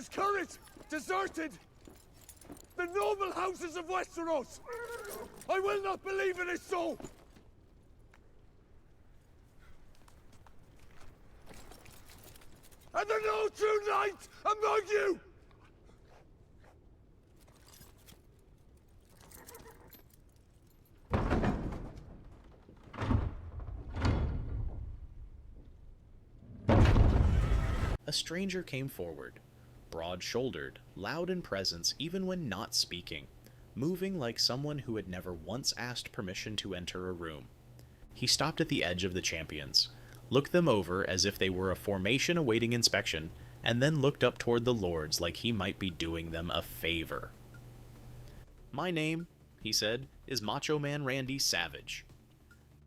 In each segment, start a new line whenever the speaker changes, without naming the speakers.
Has courage deserted the noble houses of Westeros? I will not believe it is so! Are there no true knights among you?
A stranger came forward, broad-shouldered, loud in presence even when not speaking, moving like someone who had never once asked permission to enter a room. He stopped at the edge of the champions, looked them over as if they were a formation awaiting inspection, and then looked up toward the lords like he might be doing them a favor. "My name," he said, "is Macho Man Randy Savage."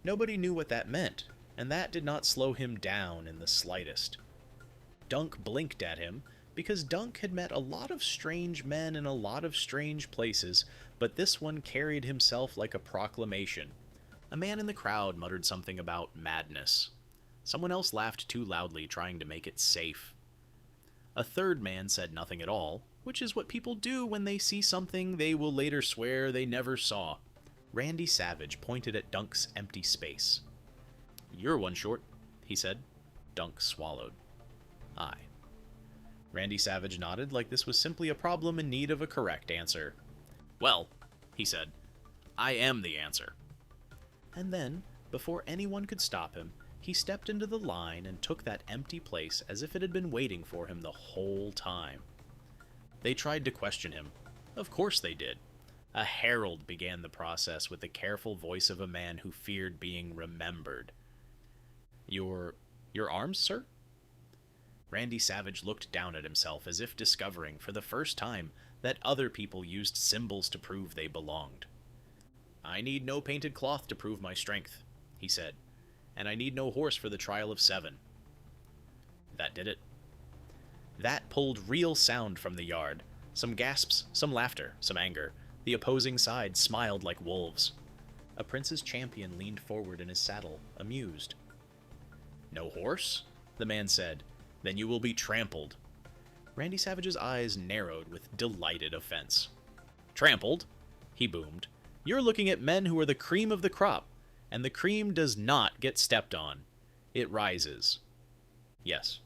Nobody knew what that meant, and that did not slow him down in the slightest. Dunk blinked at him, because Dunk had met a lot of strange men in a lot of strange places, but this one carried himself like a proclamation. A man in the crowd muttered something about madness. Someone else laughed too loudly, trying to make it safe. A third man said nothing at all, which is what people do when they see something they will later swear they never saw. Randy Savage pointed at Dunk's empty space. "You're one short," he said. Dunk swallowed. "Aye." Randy Savage nodded like this was simply a problem in need of a correct answer. "Well," he said, "I am the answer." And then, before anyone could stop him, he stepped into the line and took that empty place as if it had been waiting for him the whole time. They tried to question him. Of course they did. A herald began the process with the careful voice of a man who feared being remembered. Your arms, sir?" Randy Savage looked down at himself as if discovering, for the first time, that other people used symbols to prove they belonged. "I need no painted cloth to prove my strength," he said, "and I need no horse for the trial of 7. That did it. That pulled real sound from the yard. Some gasps, some laughter, some anger. The opposing side smiled like wolves. A prince's champion leaned forward in his saddle, amused. "No horse?" the man said. "Then you will be trampled." Randy Savage's eyes narrowed with delighted offense. "Trampled?" he boomed. "You're looking at men who are the cream of the crop, and the cream does not get stepped on. It rises." "Yes."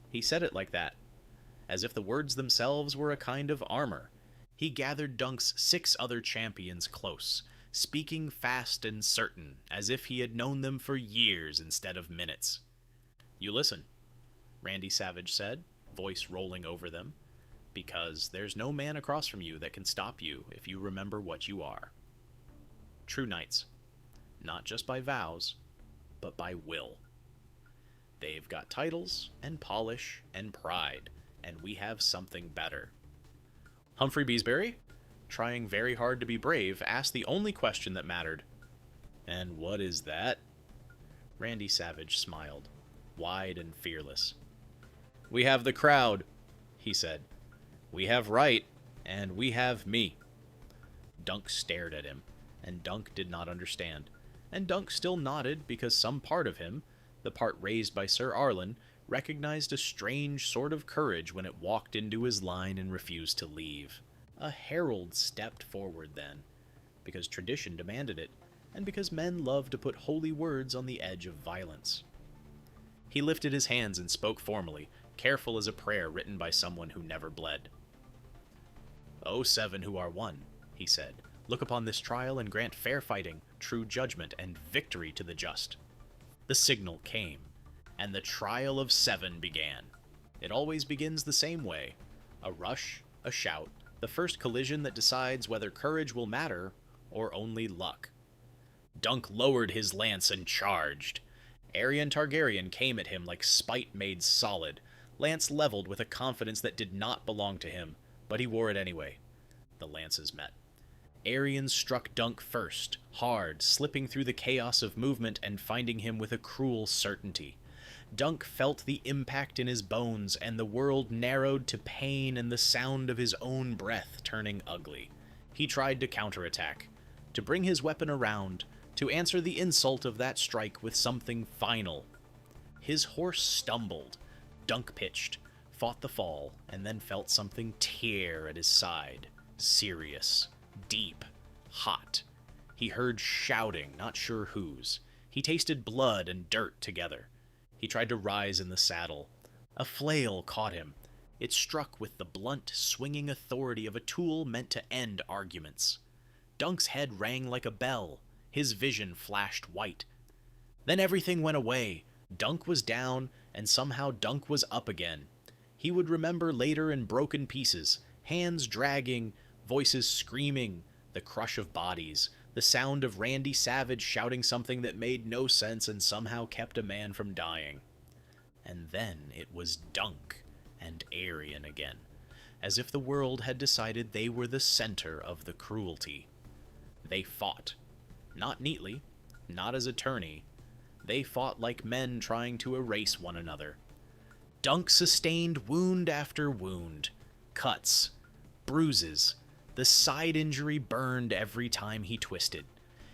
He said it like that, as if the words themselves were a kind of armor. He gathered Dunk's 6 other champions close, speaking fast and certain, as if he had known them for years instead of minutes. "You listen," Randy Savage said, voice rolling over them, "because there's no man across from you that can stop you if you remember what you are. True knights. Not just by vows, but by will. They've got titles, and polish, and pride, and we have something better." Humphrey Beesbury, trying very hard to be brave, asked the only question that mattered. "And what is that?" Randy Savage smiled, wide and fearless. "We have the crowd," he said. "We have right, and we have me." Dunk stared at him, and Dunk did not understand, and Dunk still nodded because some part of him, the part raised by Sir Arlen, recognized a strange sort of courage when it walked into his line and refused to leave. A herald stepped forward then, because tradition demanded it, and because men love to put holy words on the edge of violence. He lifted his hands and spoke formally, careful as a prayer written by someone who never bled. "O 7 who are one," he said, "look upon this trial and grant fair fighting, true judgment, and victory to the just." The signal came, and the trial of 7 began. It always begins the same way. A rush, a shout, the first collision that decides whether courage will matter or only luck. Dunk lowered his lance and charged. Aerion Targaryen came at him like spite made solid, lance leveled with a confidence that did not belong to him, but he wore it anyway. The lances met. Aerion struck Dunk first, hard, slipping through the chaos of movement and finding him with a cruel certainty. Dunk felt the impact in his bones, and the world narrowed to pain and the sound of his own breath turning ugly. He tried to counterattack, to bring his weapon around, to answer the insult of that strike with something final. His horse stumbled. Dunk pitched, fought the fall, and then felt something tear at his side. Serious, deep, hot. He heard shouting, not sure whose. He tasted blood and dirt together. He tried to rise in the saddle. A flail caught him. It struck with the blunt, swinging authority of a tool meant to end arguments. Dunk's head rang like a bell. His vision flashed white. Then everything went away. Dunk was down, and somehow Dunk was up again. He would remember later in broken pieces, hands dragging, voices screaming, the crush of bodies, the sound of Randy Savage shouting something that made no sense and somehow kept a man from dying. And then it was Dunk and Aryan again, as if the world had decided they were the center of the cruelty. They fought. Not neatly, not as a tourney. They fought like men trying to erase one another. Dunk sustained wound after wound, cuts, bruises. The side injury burned every time he twisted.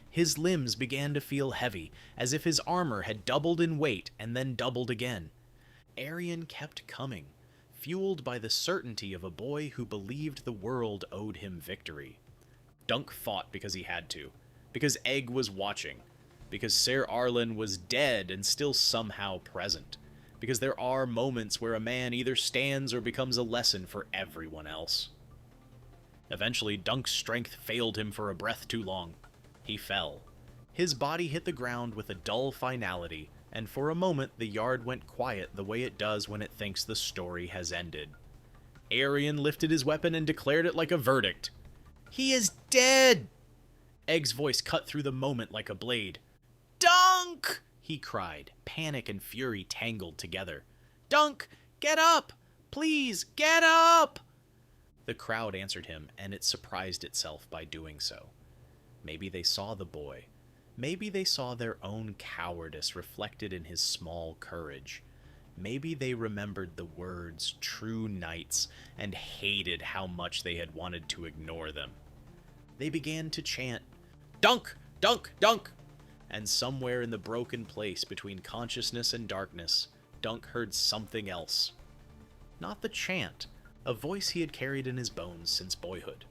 His limbs began to feel heavy, as if his armor had doubled in weight and then doubled again. Aryan kept coming, fueled by the certainty of a boy who believed the world owed him victory. Dunk fought because he had to, because Egg was watching, because Ser Arlen was dead and still somehow present, because there are moments where a man either stands or becomes a lesson for everyone else. Eventually, Dunk's strength failed him for a breath too long. He fell. His body hit the ground with a dull finality, and for a moment the yard went quiet the way it does when it thinks the story has ended. Aryan lifted his weapon and declared it like a verdict. "He is dead!" Egg's voice cut through the moment like a blade. "Dunk!" he cried, panic and fury tangled together. "Dunk, get up! Please, get up!" The crowd answered him, and it surprised itself by doing so. Maybe they saw the boy. Maybe they saw their own cowardice reflected in his small courage. Maybe they remembered the words true knights and hated how much they had wanted to ignore them. They began to chant, "Dunk! Dunk! Dunk!" And somewhere in the broken place between consciousness and darkness, Dunk heard something else. Not the chant, a voice he had carried in his bones since boyhood.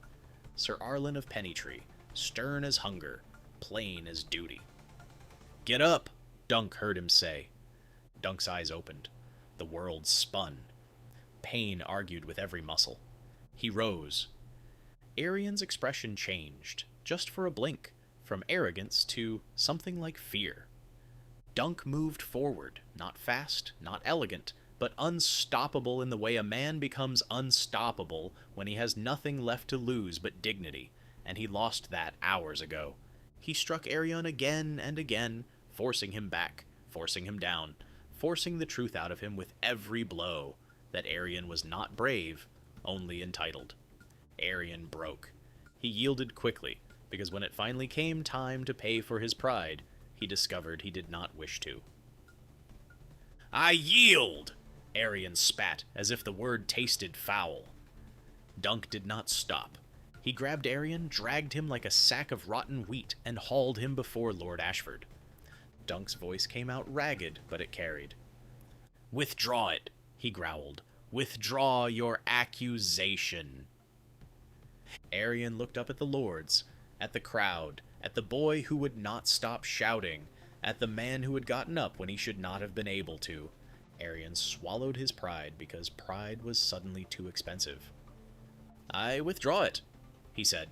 Ser Arlen of Pennytree, stern as hunger, plain as duty. "Get up!" Dunk heard him say. Dunk's eyes opened. The world spun. Pain argued with every muscle. He rose. Aryan's expression changed, just for a blink, from arrogance to something like fear. Dunk moved forward, not fast, not elegant, but unstoppable in the way a man becomes unstoppable when he has nothing left to lose but dignity, and he lost that hours ago. He struck Aryan again and again, forcing him back, forcing him down, forcing the truth out of him with every blow, that Aryan was not brave, only entitled. Aryan broke. He yielded quickly, because when it finally came time to pay for his pride, he discovered he did not wish to. "I yield!" Aryan spat, as if the word tasted foul. Dunk did not stop. He grabbed Aryan, dragged him like a sack of rotten wheat, and hauled him before Lord Ashford. Dunk's voice came out ragged, but it carried. "Withdraw it," he growled. "Withdraw your accusation." Aryan looked up at the lords, at the crowd, at the boy who would not stop shouting, at the man who had gotten up when he should not have been able to. Aryan swallowed his pride because pride was suddenly too expensive. "I withdraw it," he said.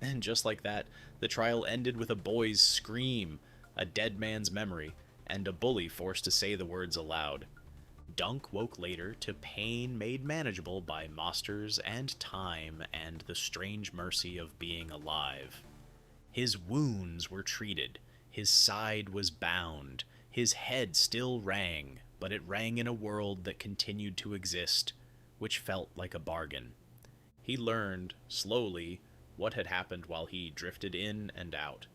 And just like that, the trial ended with a boy's scream, a dead man's memory, and a bully forced to say the words aloud. Dunk woke later to pain made manageable by monsters and time and the strange mercy of being alive. His wounds were treated, his side was bound, his head still rang, but it rang in a world that continued to exist, which felt like a bargain. He learned, slowly, what had happened while he drifted in and out.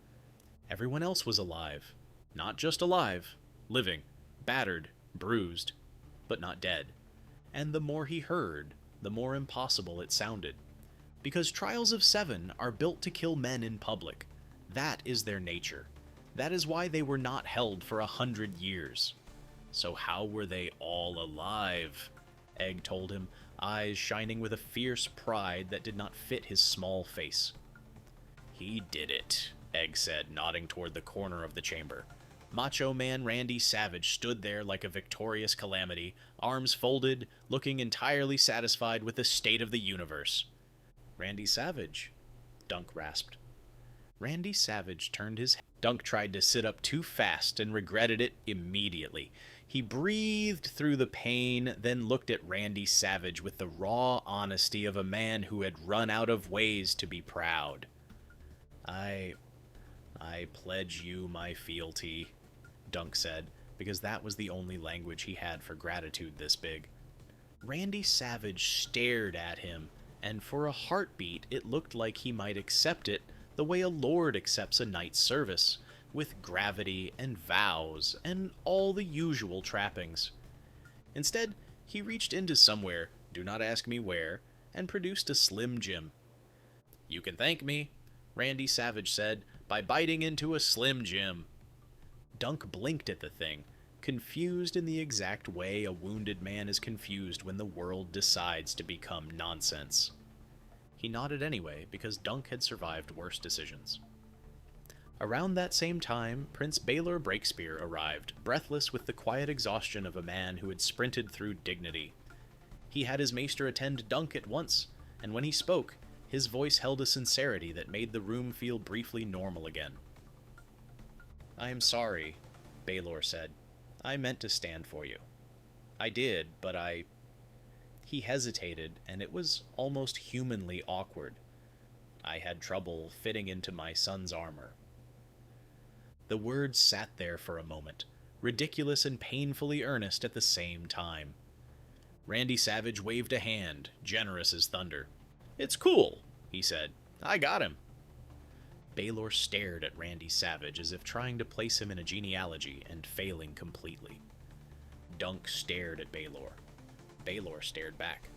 Everyone else was alive. Not just alive, living, battered, bruised, but not dead. And the more he heard, the more impossible it sounded. Because trials of 7 are built to kill men in public. That is their nature. That is why they were not held for 100 years. So how were they all alive? Egg told him, eyes shining with a fierce pride that did not fit his small face. He did it, Egg said, nodding toward the corner of the chamber. Macho Man Randy Savage stood there like a victorious calamity, arms folded, looking entirely satisfied with the state of the universe. Randy Savage, Dunk rasped. Randy Savage turned his head. Dunk tried to sit up too fast and regretted it immediately. He breathed through the pain, then looked at Randy Savage with the raw honesty of a man who had run out of ways to be proud. I pledge you my fealty, Dunk said, because that was the only language he had for gratitude this big. Randy Savage stared at him, and for a heartbeat it looked like he might accept it the way a lord accepts a knight's service, with gravity and vows and all the usual trappings. Instead, he reached into somewhere, do not ask me where, and produced a Slim Jim. "You can thank me," Randy Savage said, "by biting into a Slim Jim." Dunk blinked at the thing, confused in the exact way a wounded man is confused when the world decides to become nonsense. He nodded anyway, because Dunk had survived worse decisions. Around that same time, Prince Baelor Breakspear arrived, breathless with the quiet exhaustion of a man who had sprinted through dignity. He had his maester attend Dunk at once, and when he spoke, his voice held a sincerity that made the room feel briefly normal again. "I am sorry," Baelor said. "I meant to stand for you. I did, but He hesitated, and it was almost humanly awkward. "I had trouble fitting into my son's armor." The words sat there for a moment, ridiculous and painfully earnest at the same time. Randy Savage waved a hand, generous as thunder. "It's cool," he said. "I got him." Baelor stared at Randy Savage as if trying to place him in a genealogy and failing completely. Dunk stared at Baelor. Baelor stared back.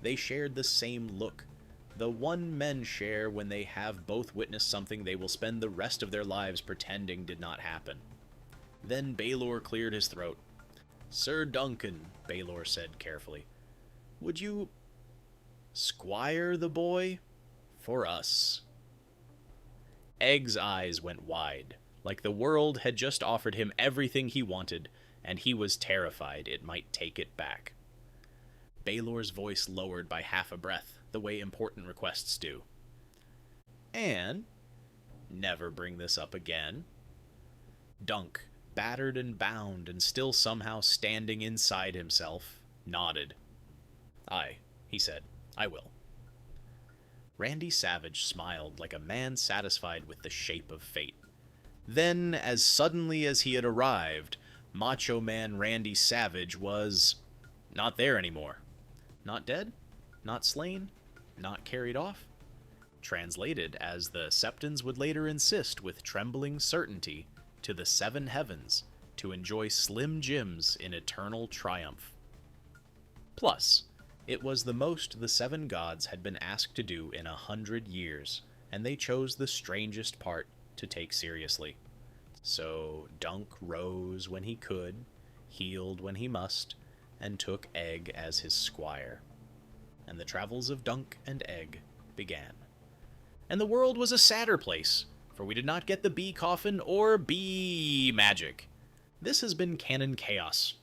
They shared the same look, the one men share when they have both witnessed something they will spend the rest of their lives pretending did not happen. Then Baelor cleared his throat. "Sir Duncan," Baelor said carefully, "would you squire the boy for us?" Egg's eyes went wide, like the world had just offered him everything he wanted, and he was terrified it might take it back. Baelor's voice lowered by half a breath, the way important requests do. "And never bring this up again." Dunk, battered and bound and still somehow standing inside himself, nodded. "Aye," he said, "I will." Randy Savage smiled like a man satisfied with the shape of fate. Then, as suddenly as he had arrived, Macho Man Randy Savage was not there anymore. Not dead, not slain, not carried off. Translated, as the Septons would later insist with trembling certainty, to the seven heavens to enjoy Slim Jims in eternal triumph. Plus, it was the most the seven gods had been asked to do in 100 years, and they chose the strangest part to take seriously. So Dunk rose when he could, healed when he must, and took Egg as his squire. And the travels of Dunk and Egg began. And the world was a sadder place, for we did not get the bee coffin or bee magic. This has been Canon Chaos.